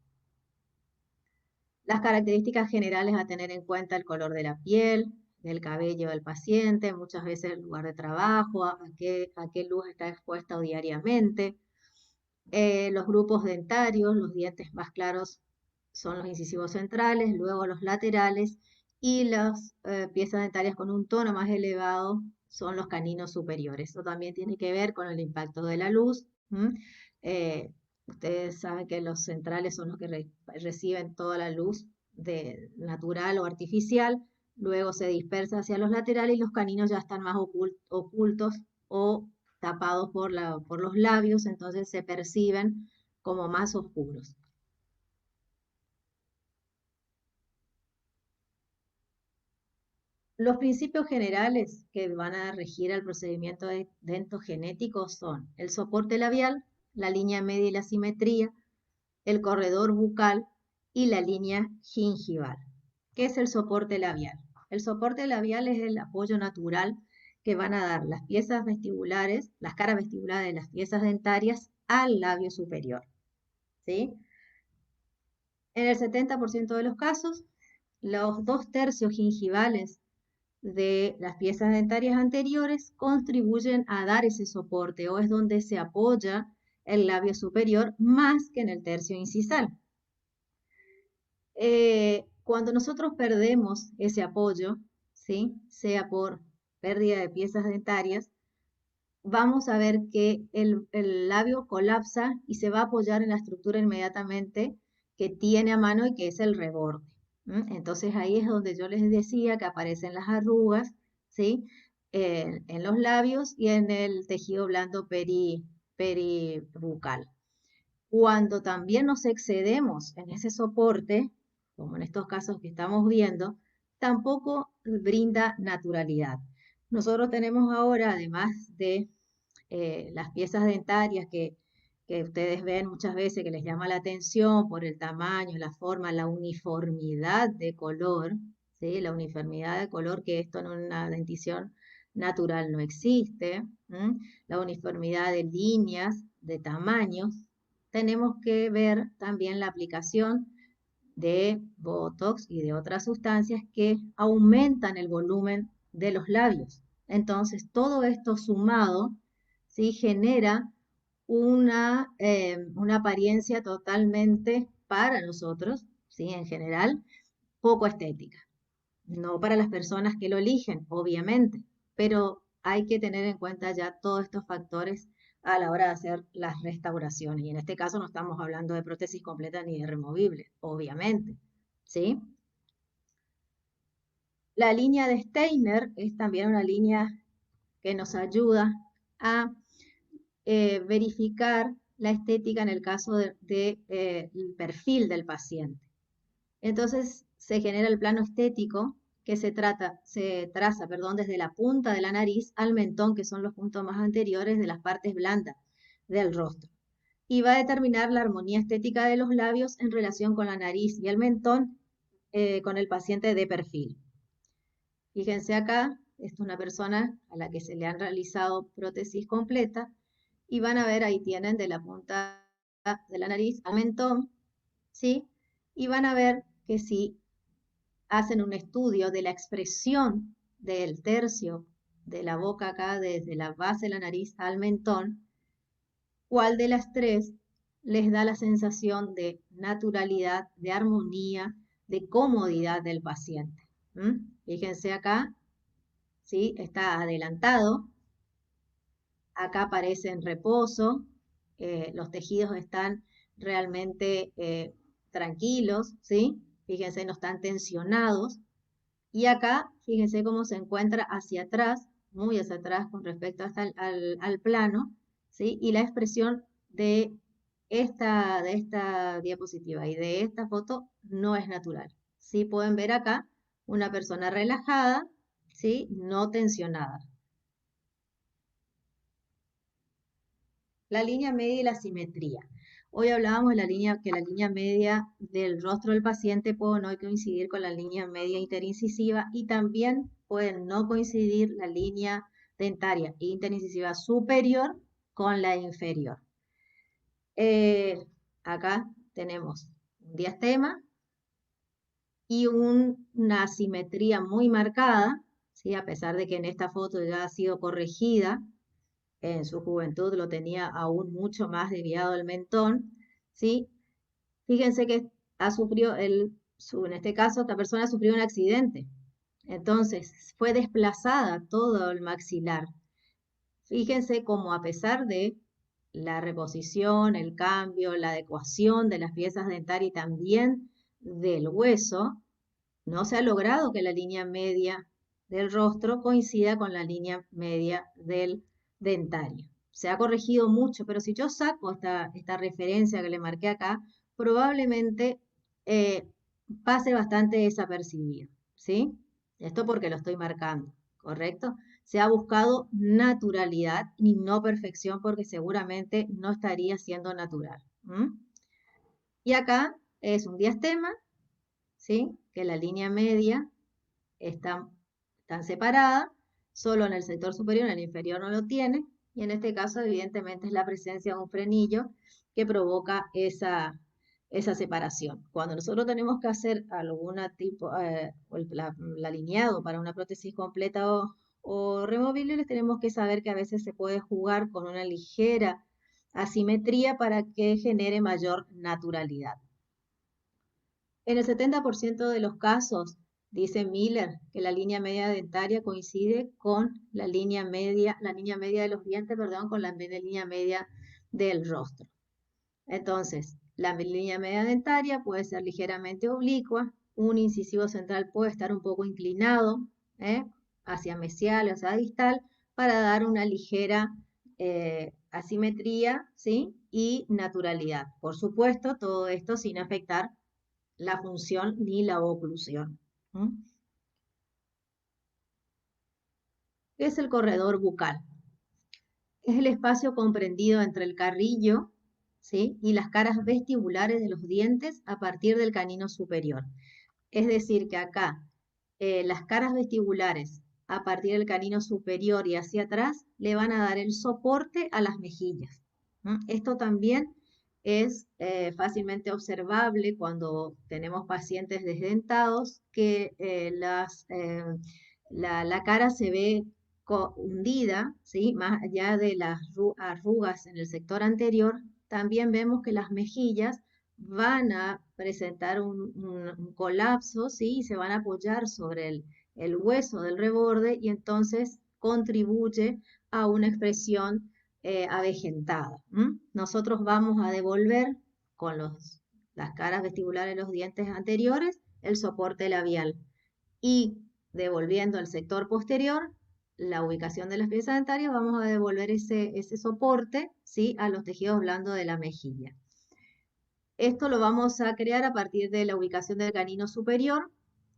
Las características generales a tener en cuenta: el color de la piel, del cabello del paciente, muchas veces el lugar de trabajo, a qué luz está expuesta diariamente. Los grupos dentarios, los dientes más claros son los incisivos centrales, luego los laterales, y las piezas dentarias con un tono más elevado son los caninos superiores. Eso también tiene que ver con el impacto de la luz. Ustedes saben que los centrales son los que reciben toda la luz natural o artificial, luego se dispersa hacia los laterales y los caninos ya están más ocultos o tapados por los labios, entonces se perciben como más oscuros. Los principios generales que van a regir el procedimiento dentogenético son el soporte labial, la línea media y la simetría, el corredor bucal y la línea gingival. ¿Qué es el soporte labial? El soporte labial es el apoyo natural que van a dar las piezas vestibulares, las caras vestibulares de las piezas dentarias al labio superior, ¿sí? En el 70% de los casos, los 2/3 gingivales de las piezas dentarias anteriores contribuyen a dar ese soporte o es donde se apoya el labio superior más que en el tercio incisal. Cuando nosotros perdemos ese apoyo, ¿sí? Sea por pérdida de piezas dentarias, vamos a ver que el labio colapsa y se va a apoyar en la estructura inmediatamente que tiene a mano y que es el reborde. Entonces ahí es donde yo les decía que aparecen las arrugas, ¿sí? En los labios y en el tejido blando peribucal. Cuando también nos excedemos en ese soporte, como en estos casos que estamos viendo, tampoco brinda naturalidad. Nosotros tenemos ahora, además de las piezas dentarias que ustedes ven muchas veces que les llama la atención por el tamaño, la forma, la uniformidad de color, ¿sí? La uniformidad de color que esto en una dentición natural no existe, la uniformidad de líneas, de tamaños. Tenemos que ver también la aplicación de Botox y de otras sustancias que aumentan el volumen de los labios. Entonces, todo esto sumado, ¿sí? Genera una apariencia totalmente para nosotros, ¿sí? En general, poco estética. No para las personas que lo eligen, obviamente, pero hay que tener en cuenta ya todos estos factores a la hora de hacer las restauraciones. Y en este caso no estamos hablando de prótesis completa ni de removible, obviamente, ¿sí? La línea de Steiner es también una línea que nos ayuda a verificar la estética en el caso del perfil del paciente. Entonces se genera el plano estético que se traza, desde la punta de la nariz al mentón, que son los puntos más anteriores de las partes blandas del rostro. Y va a determinar la armonía estética de los labios en relación con la nariz y el mentón con el paciente de perfil. Fíjense acá, esta es una persona a la que se le han realizado prótesis completa y van a ver, ahí tienen de la punta de la nariz al mentón, ¿sí? Y van a ver que si hacen un estudio de la expresión del tercio de la boca acá, desde la base de la nariz al mentón, cuál de las tres les da la sensación de naturalidad, de armonía, de comodidad del paciente. Fíjense acá, ¿sí? Está adelantado, acá aparece en reposo, los tejidos están realmente tranquilos, ¿sí? Fíjense, no están tensionados. Y acá, fíjense cómo se encuentra hacia atrás, muy hacia atrás con respecto hasta al plano, ¿sí? Y la expresión de esta diapositiva y de esta foto no es natural. ¿Sí? Pueden ver acá una persona relajada, ¿sí? No tensionada. La línea media y la simetría. Hoy hablábamos de que la línea media del rostro del paciente puede no coincidir con la línea media interincisiva y también puede no coincidir la línea dentaria interincisiva superior con la inferior. Acá tenemos un diastema y una asimetría muy marcada, ¿sí? A pesar de que en esta foto ya ha sido corregida, en su juventud lo tenía aún mucho más desviado el mentón, ¿sí? Fíjense que en este caso, esta persona sufrió un accidente. Entonces, fue desplazada todo el maxilar. Fíjense cómo a pesar de la reposición, el cambio, la adecuación de las piezas dentarias y también del hueso, no se ha logrado que la línea media del rostro coincida con la línea media del dentario. Se ha corregido mucho, pero si yo saco esta referencia que le marqué acá, probablemente pase bastante desapercibido, ¿sí? Esto porque lo estoy marcando, ¿correcto? Se ha buscado naturalidad y no perfección porque seguramente no estaría siendo natural. ¿M? Y acá es un diastema, ¿sí? Que la línea media está tan separada, solo en el sector superior, en el inferior no lo tiene, y en este caso evidentemente es la presencia de un frenillo que provoca esa separación. Cuando nosotros tenemos que hacer algún tipo, el alineado para una prótesis completa o removible, les tenemos que saber que a veces se puede jugar con una ligera asimetría para que genere mayor naturalidad. En el 70% de los casos, dice Miller, que la línea media dentaria coincide con la línea media de los dientes, perdón, con la línea media del rostro. Entonces, la línea media dentaria puede ser ligeramente oblicua, un incisivo central puede estar un poco inclinado, hacia mesial o hacia distal, para dar una ligera asimetría, ¿sí? Y naturalidad. Por supuesto, todo esto sin afectar la función ni la oclusión. ¿Qué es el corredor bucal? Es el espacio comprendido entre el carrillo, ¿sí? Y las caras vestibulares de los dientes a partir del canino superior. Es decir, que acá las caras vestibulares a partir del canino superior y hacia atrás le van a dar el soporte a las mejillas. Esto también es fácilmente observable cuando tenemos pacientes desdentados que la cara se ve hundida, ¿sí? Más allá de las arrugas en el sector anterior, también vemos que las mejillas van a presentar un colapso, ¿sí? Y se van a apoyar sobre el hueso del reborde y entonces contribuye a una expresión avejentada. Nosotros vamos a devolver con las caras vestibulares de los dientes anteriores el soporte labial y devolviendo al sector posterior la ubicación de las piezas dentarias, vamos a devolver ese soporte, ¿sí? A los tejidos blandos de la mejilla. Esto lo vamos a crear a partir de la ubicación del canino superior,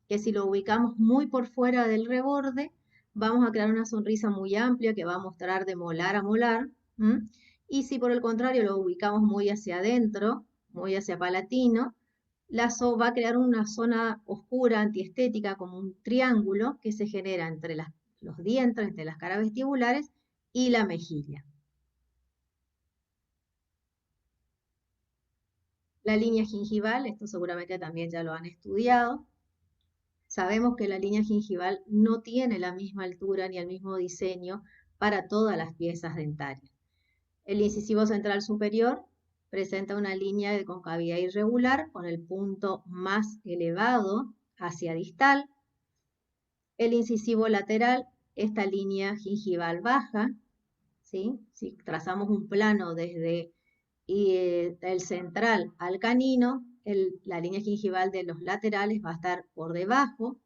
que si lo ubicamos muy por fuera del reborde, vamos a crear una sonrisa muy amplia que va a mostrar de molar a molar. Y si por el contrario lo ubicamos muy hacia adentro, muy hacia palatino, va a crear una zona oscura, antiestética, como un triángulo que se genera entre los dientes, entre las caras vestibulares y la mejilla. La línea gingival, esto seguramente también ya lo han estudiado. Sabemos que la línea gingival no tiene la misma altura ni el mismo diseño para todas las piezas dentarias. El incisivo central superior presenta una línea de concavidad irregular con el punto más elevado hacia distal. El incisivo lateral, esta línea gingival baja, ¿sí? Si trazamos un plano desde el central al canino, la línea gingival de los laterales va a estar por debajo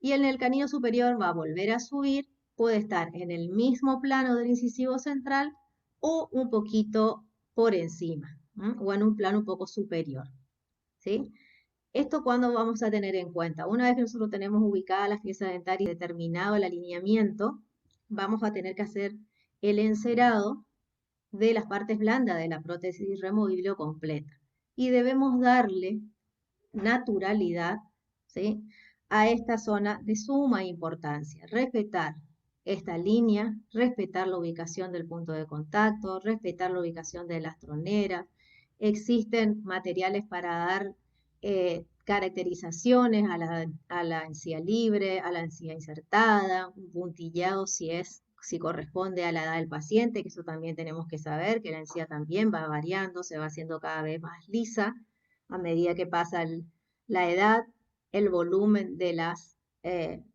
y en el canino superior va a volver a subir, puede estar en el mismo plano del incisivo central o un poquito por encima, o en un plano un poco superior, ¿sí? ¿Esto cuándo vamos a tener en cuenta? Una vez que nosotros tenemos ubicadas las piezas dentarias y determinado el alineamiento, vamos a tener que hacer el encerado de las partes blandas de la prótesis removible o completa. Y debemos darle naturalidad, ¿sí? A esta zona de suma importancia. Respetar esta línea, respetar la ubicación del punto de contacto, respetar la ubicación de las troneras. Existen materiales para dar caracterizaciones a la encía libre, a la encía insertada, un puntillado si corresponde a la edad del paciente, que eso también tenemos que saber, que la encía también va variando, se va haciendo cada vez más lisa a medida que pasa la edad, el volumen de la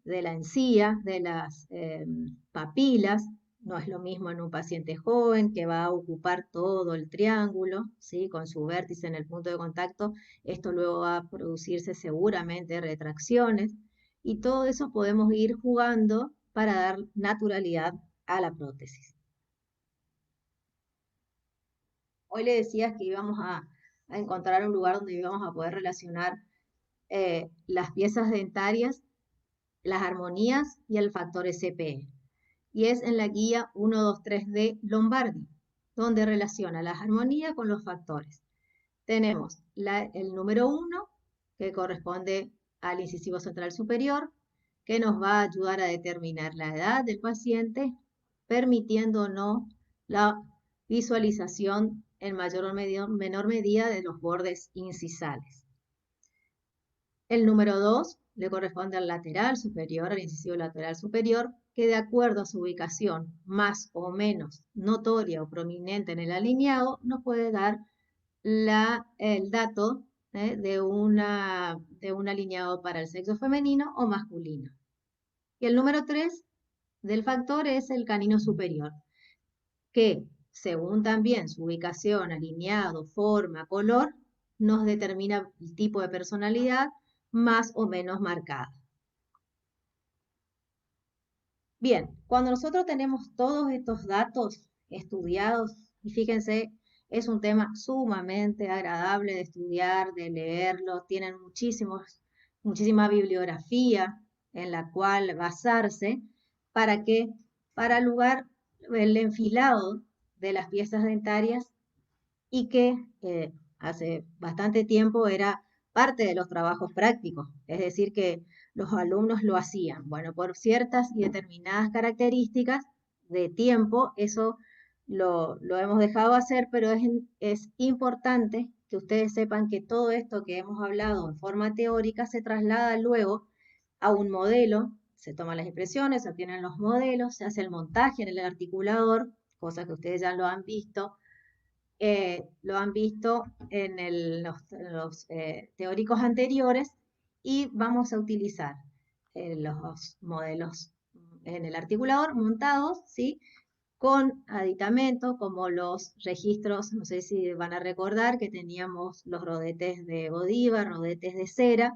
encía, de las papilas. No es lo mismo en un paciente joven que va a ocupar todo el triángulo, ¿sí? Con su vértice en el punto de contacto. Esto luego va a producirse seguramente retracciones y todo eso podemos ir jugando para dar naturalidad a la prótesis. Hoy le decías que íbamos a encontrar un lugar donde íbamos a poder relacionar las piezas dentarias las armonías y el factor SPE. Y es en la guía 123 de Lombardi, donde relaciona las armonías con los factores. Tenemos el número 1, que corresponde al incisivo central superior, que nos va a ayudar a determinar la edad del paciente, permitiendo o no la visualización en mayor o menor medida de los bordes incisales. El número 2 le corresponde al lateral superior, al incisivo lateral superior, que de acuerdo a su ubicación más o menos notoria o prominente en el alineado, nos puede dar el dato de un alineado para el sexo femenino o masculino. Y el número 3 del factor es el canino superior, que según también su ubicación, alineado, forma, color, nos determina el tipo de personalidad más o menos marcada. Bien, cuando nosotros tenemos todos estos datos estudiados, y fíjense, es un tema sumamente agradable de estudiar, de leerlo, tienen muchísima bibliografía en la cual basarse, ¿para qué? Para lugar el enfilado de las piezas dentarias y que hace bastante tiempo era parte de los trabajos prácticos, es decir, que los alumnos lo hacían. Bueno, por ciertas y determinadas características de tiempo, eso lo hemos dejado hacer, pero es importante que ustedes sepan que todo esto que hemos hablado en forma teórica se traslada luego a un modelo, se toman las impresiones, se obtienen los modelos, se hace el montaje en el articulador, cosa que ustedes ya lo han visto en los teóricos anteriores, y vamos a utilizar los modelos en el articulador montados, ¿sí? Con aditamentos como los registros, no sé si van a recordar que teníamos los rodetes de Godiva, rodetes de cera,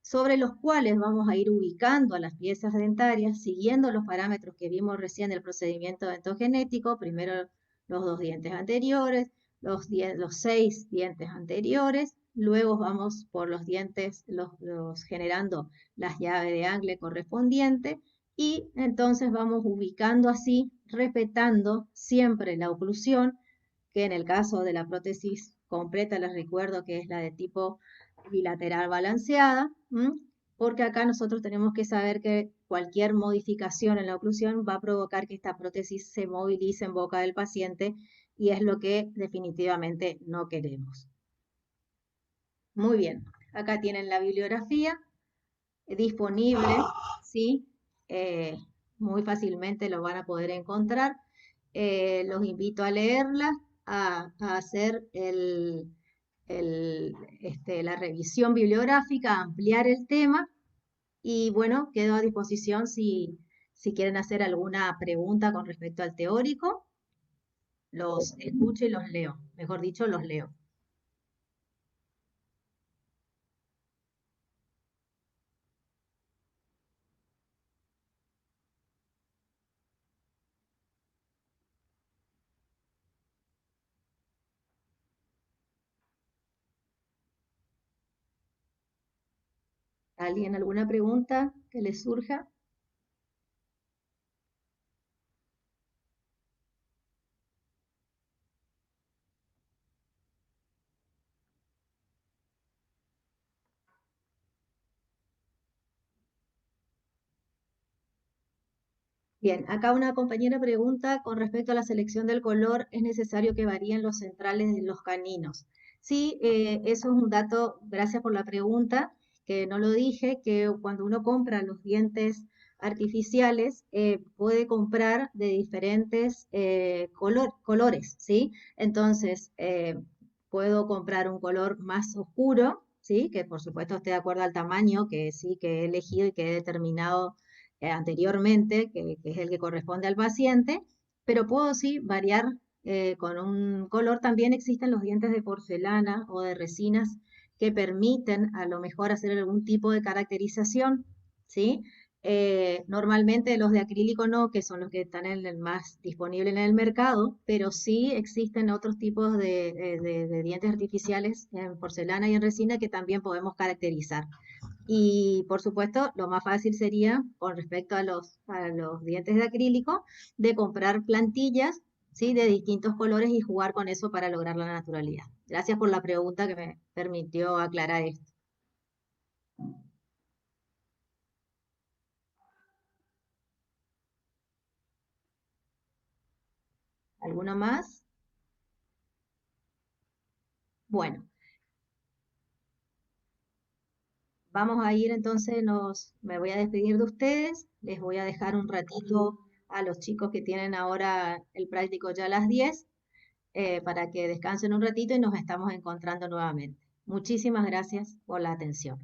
sobre los cuales vamos a ir ubicando a las piezas dentarias, siguiendo los parámetros que vimos recién del procedimiento dentogenético, primero los 2 dientes anteriores, los 6 dientes anteriores, luego vamos por los dientes, generando las llaves de Angle correspondiente, y entonces vamos ubicando así, respetando siempre la oclusión, que en el caso de la prótesis completa les recuerdo que es la de tipo bilateral balanceada, porque acá nosotros tenemos que saber que cualquier modificación en la oclusión va a provocar que esta prótesis se movilice en boca del paciente, y es lo que definitivamente no queremos. Muy bien, acá tienen la bibliografía disponible, ¿sí? Muy fácilmente lo van a poder encontrar. Los invito a leerla, a hacer la revisión bibliográfica, ampliar el tema, y bueno, quedo a disposición si quieren hacer alguna pregunta con respecto al teórico, los escucho y los leo, mejor dicho, los leo. ¿Alguien alguna pregunta que les surja? Bien, acá una compañera pregunta con respecto a la selección del color, ¿es necesario que varíen los centrales de los caninos? Sí, eso es un dato, gracias por la pregunta, que no lo dije, que cuando uno compra los dientes artificiales, puede comprar de diferentes colores, ¿sí? Entonces, puedo comprar un color más oscuro, ¿sí? Que por supuesto esté de acuerdo al tamaño que sí que he elegido y que he determinado anteriormente, que es el que corresponde al paciente, pero puedo sí variar con un color. También existen los dientes de porcelana o de resinas que permiten a lo mejor hacer algún tipo de caracterización, ¿sí? Normalmente los de acrílico no, que son los que están más disponibles en el mercado, pero sí existen otros tipos de dientes artificiales en porcelana y en resina que también podemos caracterizar. Y por supuesto, lo más fácil sería, con respecto a los dientes de acrílico, de comprar plantillas, ¿sí? De distintos colores y jugar con eso para lograr la naturalidad. Gracias por la pregunta que me permitió aclarar esto. ¿Alguno más? Bueno, vamos a ir entonces, me voy a despedir de ustedes, les voy a dejar un ratito a los chicos que tienen ahora el práctico ya a las 10, para que descansen un ratito y nos estamos encontrando nuevamente. Muchísimas gracias por la atención.